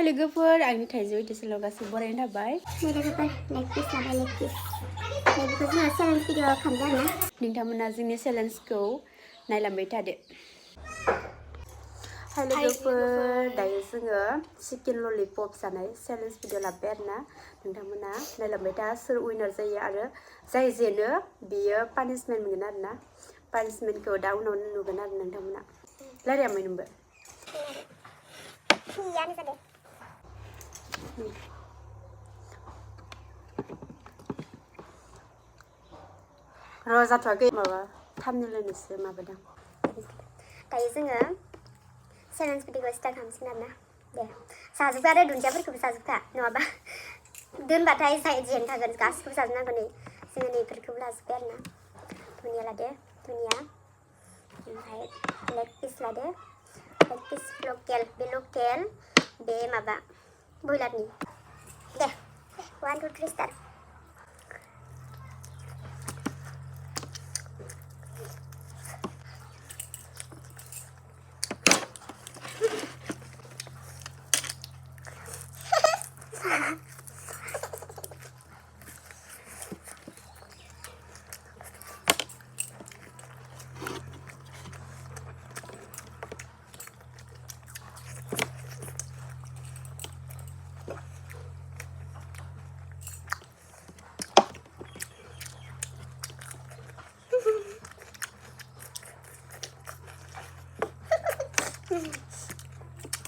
Hai लोगोफोर आंनि थाइजौ इदिसोलाव गासैबो बरायनो थाबाय लोगोफोर लेग पिस लाबाय लेग पिस बेखौ जोङो चेलेन्ज भिडिअ खालामदों आरोना नोंथांमोना जोंनि चेलेन्जखौ नायलांबाय थादो हाय लोगोफोर दायो जोङो चिकेन ललिपप जानाय चेलेन्ज भिडिअ लाबाय आरोना नोंथांमोना नायलांबाय था सोर उइनार जायो आरो जाय जेनो बियो पानिशमेन्ट मोनगोन आरोना पानिशमेन्टखौ दा उनाव नुगोन आरो नोंथांमोना रायलायामै नोंबो थियानो जादों र' जाथ'वाखै माबा थामनिल'नोसो माबादों दायो जोङो चेलेन्ज भिडिअखौ स्टार्ट खालामसिगोन आरोना दे जाजोबखा आरो दुन्दियाफोरखौबो जाजोबखा नङाबा दोनबाथाय जाय जेन थागोन गासिखौबो जाजोबनांगौ नै जोङो नैफोरखौबो लाजोब्बाय आरोना धनिया लादो धनिया ओमफ्राय लेग पिस लादो लेग पिस लकेल बे माबा ब्रयलारनि दे 1 2 3 स्टार्ट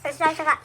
Selesai kakak.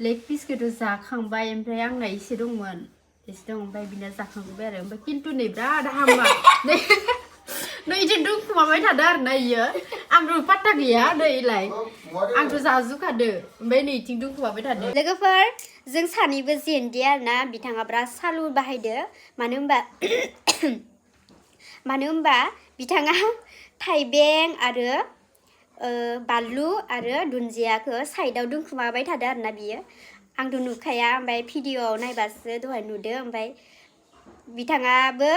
लेग पिसखौथ' जाखांबाय ओमफ्राय आंना एसे दंमोन एसे दं ओमफ्राय बिना जाखांजोब्बाय आरो ओमफ्राय खिन्थु नै बिराद हामा नै इदि दुखुमाबाय थादो आरो ना इयो आंथ' पात्ता गैया नैलाय आंथ' जाजुबखादो ओमफ्राय नै इथिं दुखुमाबाय थादो लोगोफोर जों सानैबो जेनदि आरोना बिथाङा बिराद सालु बाहायदो मानो होनबा बिथाङा थाइबें आरो बानलु आरो दुन्दियाखौ साइडआव दोनखुमाबाय थादो आरोना बियो आंथ' नुखाया ओमफ्राय भिडिअ'आव नायबासो दहाय नुदो ओमफ्राय बिथाङाबो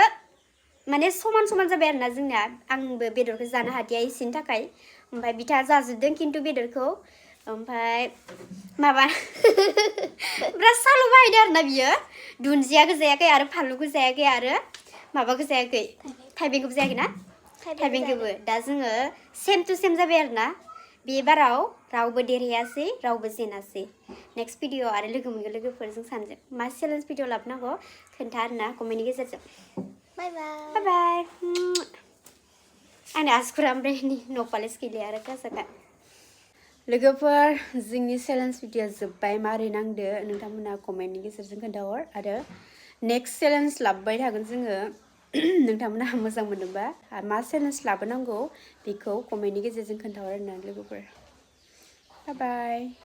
माने समान समान जाबाय आरोना जोंना आंबो बेदरखौ जानो हादिया इसेनि थाखाय ओमफ्राय बिथाङा जाजोबदों खिन्थु बेदरखौ ओमफ्राय माबा बिराद सालु बाहायदो आरोना बियो दुन्दियाखौ जायाखै आरो फानलुखौ जायाखै आरो माबाखौ जायाखै थाइबेंखौबो जायाखै ना थाइबेंखौबो दा जोङो सेम टु सेम जाबाय आरोना बे बाराव रावबो देरहायासै रावबो जेनासै नेक्स्ट भिडिअ आरो लोगो मोनगोन लोगोफोरजों सानजों मा चेलेन्ज भिडिअ लाबोनांगौ खोन्था आरोना कमेन्टनि गेजेरजों बाय बाय आंनि आसुगुरा ओमफ्राय न'पालिस गैलिया आरो खासाखा लोगोफोर जोंनि चेलेन्ज भिडिअ जोब्बाय मारै नांदो नोंथांमोना कमेन्टनि गेजेरजों खोन्थाहर आरो नेक्स्ट चेलेन्ज लाबोबाय थागोन जोङो नोंथांमोना मोजां मोनोबा मा चेलेन्ज लाबोनांगौ बेखौ कमेन्टनि गेजेरजों खोन्थाहर आरोना लोगोफोर बाय बाय